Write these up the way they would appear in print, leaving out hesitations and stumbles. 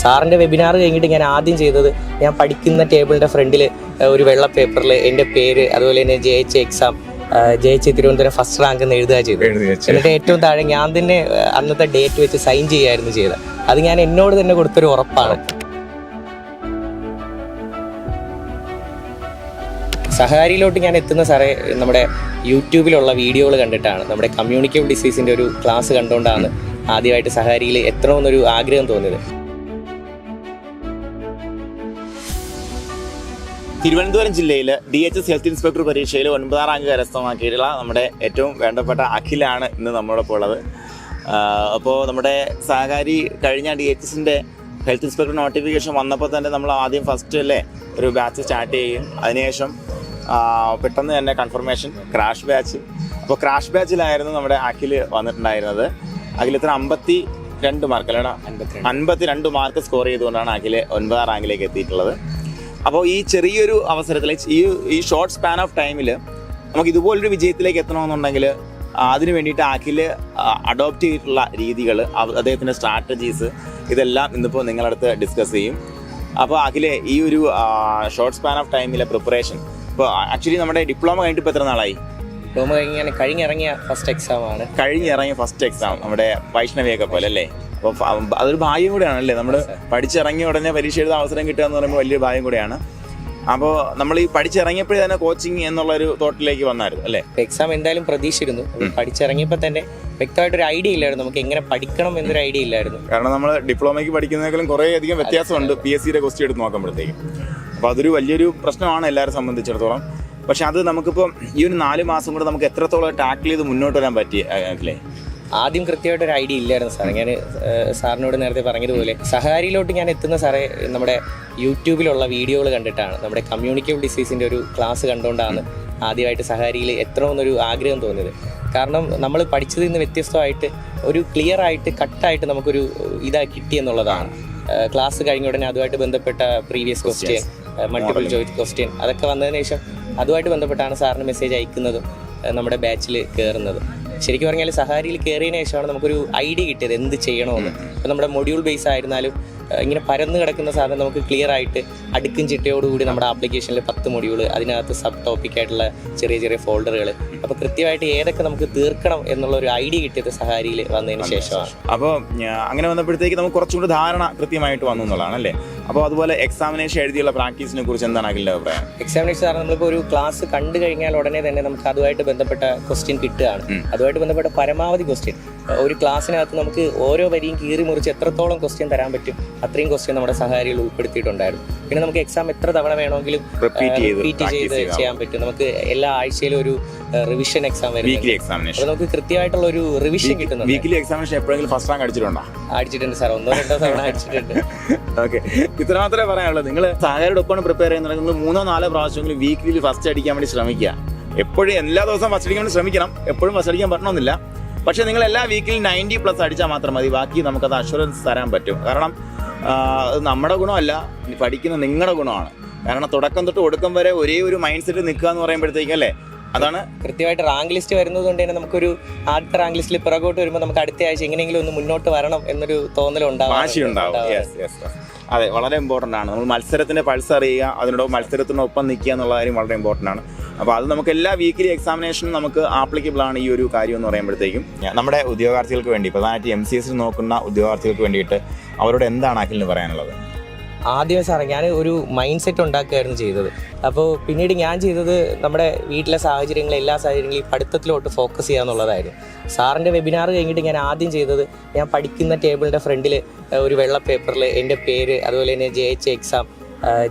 സാറിൻ്റെ വെബിനാർ കഴിഞ്ഞിട്ട് ഞാൻ ആദ്യം ചെയ്തത് ഞാൻ പഠിക്കുന്ന ടേബിളിൻ്റെ ഫ്രണ്ടിൽ ഒരു വെള്ള പേപ്പറിൽ എൻ്റെ പേര് അതുപോലെ തന്നെ ജയിച്ച എക്സാം ജയിച്ച് തിരുവനന്തപുരം ഫസ്റ്റ് റാങ്ക് എന്ന് എഴുതുക ചെയ്തു. എന്നിട്ട് ഏറ്റവും താഴെ ഞാൻ തന്നെ അന്നത്തെ ഡേറ്റ് വെച്ച് സൈൻ ചെയ്യായിരുന്നു ചെയ്തത്. അത് ഞാൻ എന്നോട് തന്നെ കൊടുത്തൊരു ഉറപ്പാണ്. സഹകാരിയിലോട്ട് ഞാൻ എത്തുന്ന സാറേ നമ്മുടെ യൂട്യൂബിലുള്ള വീഡിയോകൾ കണ്ടിട്ടാണ്. നമ്മുടെ കമ്മ്യൂണിക്കേബിൾ ഡിസീസിൻ്റെ ഒരു ക്ലാസ് കണ്ടുകൊണ്ടാണ് ആദ്യമായിട്ട് സഹകാരിയിൽ എത്തണമെന്നൊരു ആഗ്രഹം തോന്നിയത്. തിരുവനന്തപുരം ജില്ലയിൽ DHS ഹെൽത്ത് ഇൻസ്പെക്ടർ പരീക്ഷയിൽ 9ാം റാങ്ക് കരസ്ഥമാക്കിയിട്ടുള്ള നമ്മുടെ ഏറ്റവും വേണ്ടപ്പെട്ട അഖിലാണ് ഇന്ന് നമ്മളോടൊപ്പം ഉള്ളത്. അപ്പോൾ നമ്മുടെ സഹകാരി കഴിഞ്ഞ DHSൻ്റെ ഹെൽത്ത് ഇൻസ്പെക്ടർ നോട്ടിഫിക്കേഷൻ വന്നപ്പോൾ തന്നെ നമ്മൾ ആദ്യം ഫസ്റ്റ് അല്ലേ ഒരു ബാച്ച് സ്റ്റാർട്ട് ചെയ്യും. അതിനുശേഷം പെട്ടെന്ന് തന്നെ കൺഫർമേഷൻ ക്രാഷ് ബാച്ച്. അപ്പോൾ ക്രാഷ് ബാച്ചിലായിരുന്നു നമ്മുടെ അഖിൽ വന്നിട്ടുണ്ടായിരുന്നത്. അഖിൽ ഇത്ര 52 മാർക്ക് അല്ലേടാ 52 മാർക്ക് സ്കോർ ചെയ്തുകൊണ്ടാണ് അഖിൽ 9ാം റാങ്കിലേക്ക് എത്തിയിട്ടുള്ളത്. അപ്പോൾ ഈ ചെറിയൊരു അവസരത്തിൽ ഈ ഷോർട്ട് സ്പാൻ ഓഫ് ടൈമിൽ നമുക്ക് ഇതുപോലൊരു വിജയത്തിലേക്ക് എത്തണമെന്നുണ്ടെങ്കിൽ അതിന് വേണ്ടിയിട്ട് അഖിൽ അഡോപ്റ്റ് ചെയ്തിട്ടുള്ള രീതികൾ, അദ്ദേഹത്തിൻ്റെ സ്ട്രാറ്റജീസ് ഇതെല്ലാം ഇന്നിപ്പോൾ നിങ്ങളടുത്ത് ഡിസ്കസ് ചെയ്യും. അപ്പോൾ അഖിലെ ഈ ഒരു ഷോർട്ട് സ്പാൻ ഓഫ് ടൈമിലെ പ്രിപ്പറേഷൻ ഇപ്പോൾ ആക്ച്വലി നമ്മുടെ ഡിപ്ലോമ കഴിഞ്ഞിട്ട് ഇപ്പോൾ എത്ര നാളായി? ഡിപ്ലോമ കഴിഞ്ഞിറങ്ങിയ ഫസ്റ്റ് എക്സാമാണ്. കഴിഞ്ഞിറങ്ങിയ ഫസ്റ്റ് എക്സാം നമ്മുടെ വൈഷ്ണവിയൊക്കെ പോലെ അല്ലേ? അപ്പോൾ അതൊരു ഭാഗ്യം കൂടെയാണ് അല്ലേ? നമ്മൾ പഠിച്ചിറങ്ങിയ ഉടനെ പരീക്ഷ എഴുതാൻ അവസരം കിട്ടുക എന്ന് പറയുമ്പോൾ വലിയ ഭാഗ്യം കൂടെയാണ്. അപ്പോൾ നമ്മൾ ഈ പഠിച്ചിറങ്ങിയപ്പോഴേ തന്നെ കോച്ചിങ് എന്നുള്ളൊരു തോട്ടിലേക്ക് വന്നായിരുന്നു അല്ലേ? എക്സാം എന്തായാലും പ്രതീക്ഷിച്ചിരുന്നു. പഠിച്ചിറങ്ങിയപ്പോൾ തന്നെ വ്യക്തമായിട്ടൊരു ഐഡിയ ഇല്ലായിരുന്നു, നമുക്ക് എങ്ങനെ പഠിക്കണം എന്നൊരു ഐഡിയ ഇല്ലായിരുന്നു. കാരണം നമ്മൾ ഡിപ്ലോമയ്ക്ക് പഠിക്കുന്നതിനേക്കാളും കുറേ അധികം വ്യത്യാസമുണ്ട് PSCയുടെ ക്വസ്റ്റ്യൻ എടുത്ത് നോക്കുമ്പോഴത്തേക്കും. അപ്പോൾ അതൊരു വലിയൊരു പ്രശ്നമാണ് എല്ലാവരും സംബന്ധിച്ചിടത്തോളം. പക്ഷെ അത് നമുക്കിപ്പോൾ ഈ ഒരു 4 മാസം കൊണ്ട് നമുക്ക് എത്രത്തോളം ടാക്കിൾ ചെയ്ത് മുന്നോട്ട് വരാൻ പറ്റി അല്ലേ? ആദ്യം കൃത്യമായിട്ടൊരു ഐഡിയ ഇല്ലായിരുന്നു സാറേ. ഞാൻ സാറിനോട് നേരത്തെ പറഞ്ഞതുപോലെ സഹകാരിയിലോട്ട് ഞാൻ എത്തുന്ന സാറേ നമ്മുടെ യൂട്യൂബിലുള്ള വീഡിയോകൾ കണ്ടിട്ടാണ്. നമ്മുടെ കമ്മ്യൂണിക്കേബിൾ ഡിസീസിൻ്റെ ഒരു ക്ലാസ് കണ്ടുകൊണ്ടാണ് ആദ്യമായിട്ട് സഹകാരിയിൽ എത്തണമെന്നൊരു ആഗ്രഹം തോന്നിയത്. കാരണം നമ്മൾ പഠിച്ചതിൽ നിന്ന് വ്യത്യസ്തമായിട്ട് ഒരു ക്ലിയർ ആയിട്ട് കട്ടായിട്ട് നമുക്കൊരു കിട്ടിയെന്നുള്ളതാണ്. ക്ലാസ് കഴിഞ്ഞ ഉടനെ അതുമായിട്ട് ബന്ധപ്പെട്ട previous question, multiple choice question അതൊക്കെ വന്നതിന് ശേഷം അതുമായിട്ട് ബന്ധപ്പെട്ടാണ് സാറിന് മെസ്സേജ് അയക്കുന്നതും നമ്മുടെ ബാച്ചിൽ കയറുന്നത്. ശരിക്കും പറഞ്ഞാൽ സഹകാരിയിൽ കയറിയതിന് ശേഷമാണ് നമുക്കൊരു ഐഡിയ കിട്ടിയത് എന്ത് ചെയ്യണമെന്ന്. ഇപ്പോൾ നമ്മുടെ മൊഡ്യൂൾ ബേസ് ആയിരുന്നാലും ഇങ്ങനെ പരന്ന് കിടക്കുന്ന സാധനം നമുക്ക് ക്ലിയർ ആയിട്ട് അടുക്കും ചിട്ടയോടുകൂടി നമ്മുടെ ആപ്ലിക്കേഷനിൽ 10 മൊഡ്യൂൾ, അതിനകത്ത് സബ് ടോപ്പിക്കായിട്ടുള്ള ചെറിയ ചെറിയ ഫോൾഡറുകൾ, അപ്പോൾ കൃത്യമായിട്ട് ഏതൊക്കെ നമുക്ക് തീർക്കണം എന്നുള്ള ഒരു ഐഡിയ കിട്ടിയത് സഹകാരിയിൽ വന്നതിന് ശേഷമാണ്. അപ്പോൾ അങ്ങനെ വന്നപ്പോഴത്തേക്ക് നമുക്ക് കുറച്ചും കൂടി ധാരണ കൃത്യമായിട്ട് വന്നു എന്നുള്ളതാണ് അല്ലേ? അപ്പോൾ അതുപോലെ എക്സാമിനേഷൻ എഴുതിയുള്ള പ്രാക്ടീസിനെ കുറിച്ച് എന്താണ് അഖിലിൻ്റെ അഭിപ്രായം? എക്സാമിനേഷൻ സാർ നമ്മളിപ്പോൾ ഒരു ക്ലാസ് കണ്ടു കഴിഞ്ഞാൽ ഉടനെ തന്നെ നമുക്ക് അതുമായിട്ട് ബന്ധപ്പെട്ട ക്വസ്റ്റ്യൻ കിട്ടുകയാണ്. അതുമായിട്ട് ബന്ധപ്പെട്ട പരമാവധി ക്വസ്റ്റ്യൻ ഒരു ക്ലാസ്സിനകത്ത് നമുക്ക് ഓരോ വരിയും കീറി മുറിച്ച് എത്രത്തോളം ക്വസ്റ്റ്യൻ തരാൻ പറ്റും അത്രയും ക്വസ്റ്റ്യൻ നമ്മുടെ സഹകാരികൾ ഉൾപ്പെടുത്തിയിട്ടുണ്ടായിരുന്നു. പിന്നെ നമുക്ക് എക്സാം എത്ര തവണ വേണമെങ്കിലും റിപ്പീറ്റ് ചെയ്ത് ചെയ്യാൻ പറ്റും. നമുക്ക് എല്ലാ ആഴ്ചയിലും ഒരു റിവിഷൻ എക്സാം വരും. അപ്പോൾ നമുക്ക് കൃത്യമായിട്ടുള്ള ഒരു റിവിഷൻ കിട്ടുന്നുണ്ട്. വീക്കിലി എക്സാമിനേഷൻ എപ്പോഴെങ്കിലും ഫസ്റ്റ് റാങ്ക് അടിച്ചിട്ടുണ്ടോ? അടിച്ചിട്ടുണ്ട് സാർ, 1-2 തവണ അടിച്ചിട്ടുണ്ട്. ഓക്കെ, ഇത്ര മാത്രമേ പറയാനുള്ളൂ. നിങ്ങൾ സഹകാരിയുടെ ഒപ്പം പ്രിപ്പയർ ചെയ്യുന്നുണ്ടെങ്കിൽ നിങ്ങൾ 3-4 പ്രാവശ്യമെങ്കിലും വീക്കിലി ഫസ്റ്റ് അടിക്കാൻ വേണ്ടി ശ്രമിക്കുക. എപ്പോഴും എല്ലാ ദിവസവും ഫസ്റ്റ് അടിക്കാൻ വേണ്ടി ശ്രമിക്കണം. എപ്പോഴും ഫസ്റ്റ് അടിക്കാൻ പറ്റണമെന്നില്ല. പക്ഷേ നിങ്ങൾ എല്ലാ വീക്കിലും 90+ അടിച്ചാൽ മാത്രം മതി. ബാക്കി നമുക്കത് അഷുറൻസ് തരാൻ പറ്റും. കാരണം നമ്മുടെ ഗുണമല്ല, പഠിക്കുന്ന നിങ്ങളുടെ ഗുണമാണ്. കാരണം തുടക്കം തൊട്ട് ഒടുക്കം വരെ ഒരേ ഒരു മൈൻഡ് സെറ്റ് നിൽക്കുക എന്ന് പറയുമ്പോഴത്തേക്കും അല്ലേ, അതാണ് കൃത്യമായിട്ട് റാങ്ക് ലിസ്റ്റ് വരുന്നത് കൊണ്ട് തന്നെ നമുക്കൊരു ആദ്യത്തെ റാങ്ക് ലിസ്റ്റിൽ പിറകോട്ട് വരുമ്പോൾ നമുക്ക് അടുത്ത ആഴ്ച എങ്ങനെയെങ്കിലും ഒന്ന് മുന്നോട്ട് വരണം എന്നൊരു തോന്നലുണ്ടാവും. അതെ, വളരെ ഇമ്പോർട്ടൻ്റ് ആണ്. നമ്മൾ മത്സരത്തിൻ്റെ പൾസ് അറിയുക, അതിനോട് മത്സരത്തിനൊപ്പം നിൽക്കുക എന്നുള്ള കാര്യം വളരെ ഇമ്പോർട്ടൻ്റ് ആണ്. അപ്പോൾ അത് നമുക്ക് എല്ലാ വീക്കിലി എക്സാമിനേഷനും നമുക്ക് ആപ്ലിക്കബിൾ ആണ് ഈ ഒരു കാര്യം എന്ന് പറയുമ്പോഴത്തേക്കും. നമ്മുടെ ഉദ്യോഗാർത്ഥികൾക്ക് വേണ്ടി, പ്രധാനമായിട്ട് MCS നോക്കുന്ന ഉദ്യോഗാർത്ഥികൾക്ക് വേണ്ടിയിട്ട് അവരോട് എന്താണ് അഖിലിന് പറയാനുള്ളത്? ആദ്യമേ സാറേ ഞാൻ ഒരു മൈൻഡ് സെറ്റ് ഉണ്ടാക്കുകയായിരുന്നു ചെയ്തത്. അപ്പോൾ പിന്നീട് ഞാൻ ചെയ്തത് നമ്മുടെ വീട്ടിലെ സാഹചര്യങ്ങൾ, എല്ലാ സാഹചര്യങ്ങളും ഈ പഠിത്തത്തിലോട്ട് ഫോക്കസ് ചെയ്യുക എന്നുള്ളതായിരുന്നു. സാറിൻ്റെ വെബിനാർ കഴിഞ്ഞിട്ട് ഞാൻ ആദ്യം ചെയ്തത് ഞാൻ പഠിക്കുന്ന ടേബിളിൻ്റെ ഫ്രണ്ടിൽ ഒരു വെള്ള പേപ്പറിൽ എൻ്റെ പേര് അതുപോലെ തന്നെ ജയിച്ച എക്സാം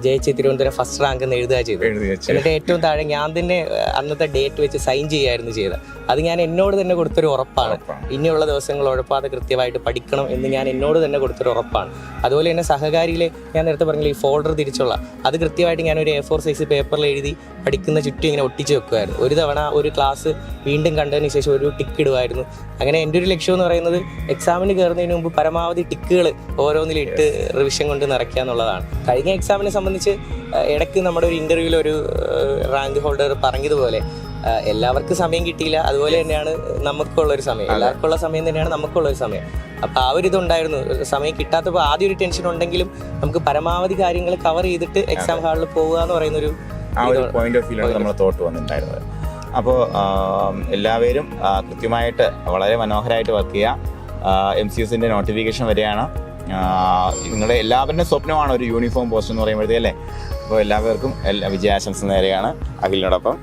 ജയിച്ച് തിരുവനന്തപുരം ഫസ്റ്റ് റാങ്ക് എന്ന് എഴുതുക ചെയ്തു. എന്നിട്ട് ഏറ്റവും താഴെ ഞാൻ തന്നെ അന്നത്തെ ഡേറ്റ് വെച്ച് സൈൻ ചെയ്യായിരുന്നു ചെയ്തത്. അത് ഞാൻ എന്നോട് തന്നെ കൊടുത്തൊരു ഉറപ്പാണ്. ഇനിയുള്ള ദിവസങ്ങൾ ഉഴപ്പാതെ കൃത്യമായിട്ട് പഠിക്കണം എന്ന് ഞാൻ എന്നോട് തന്നെ കൊടുത്തൊരു ഉറപ്പാണ്. അതുപോലെ തന്നെ സഹകാരിയിൽ ഞാൻ നേരത്തെ പറഞ്ഞില്ല ഈ ഫോൾഡർ തിരിച്ചുള്ള അത് കൃത്യമായിട്ട് ഞാനൊരു A4 സൈസ് പേപ്പറിൽ എഴുതി പഠിക്കുന്ന ചുറ്റും ഇങ്ങനെ ഒട്ടിച്ച് വെക്കുമായിരുന്നു. ഒരു തവണ ഒരു ക്ലാസ് വീണ്ടും കണ്ടതിന് ശേഷം ഒരു ടിക്ക് ഇടുമായിരുന്നു. അങ്ങനെ എൻ്റെ ഒരു ലക്ഷ്യം എന്ന് പറയുന്നത് എക്സാമിന് കയറുന്നതിന് മുമ്പ് പരമാവധി ടിക്കുകൾ ഓരോന്നിലിട്ട് റിവിഷൻ കൊണ്ട് നിറയ്ക്കുക എന്നുള്ളതാണ്. കഴിഞ്ഞ എക്സാമിനെ സംബന്ധിച്ച് ഇടയ്ക്ക് നമ്മുടെ ഒരു ഇൻ്റർവ്യൂവിൽ ഒരു റാങ്ക് ഹോൾഡർ പറഞ്ഞതുപോലെ എല്ലാവർക്കും സമയം കിട്ടിയില്ല, അതുപോലെ തന്നെയാണ് നമുക്കുള്ളൊരു സമയം, എല്ലാവർക്കുള്ള സമയം തന്നെയാണ് നമുക്കുള്ളൊരു സമയം. അപ്പോൾ ആ ഒരു ഇതുണ്ടായിരുന്നു. സമയം കിട്ടാത്തപ്പോൾ ആദ്യം ഒരു ടെൻഷൻ ഉണ്ടെങ്കിലും നമുക്ക് പരമാവധി കാര്യങ്ങൾ കവർ ചെയ്തിട്ട് എക്സാം ഹാളിൽ പോകുക എന്ന് പറയുന്നൊരു പോയിന്റ് ഓഫ് വ്യൂലാണ് നമ്മൾ തോട്ട് വന്നിട്ടുണ്ടായിരുന്നത്. അപ്പോൾ എല്ലാവരും കൃത്യമായിട്ട് വളരെ മനോഹരമായിട്ട് വർക്ക് ചെയ്യുക. MCSന്റെ നോട്ടിഫിക്കേഷൻ വരികയാണ്. നിങ്ങളുടെ എല്ലാവരുടെയും സ്വപ്നമാണ് ഒരു യൂണിഫോം പോസ്റ്റ് എന്ന് പറയുമ്പോഴത്തേ അല്ലേ. അപ്പോൾ എല്ലാവർക്കും വിജയാശംസ നേരെയാണ് അഖിലിനോടൊപ്പം.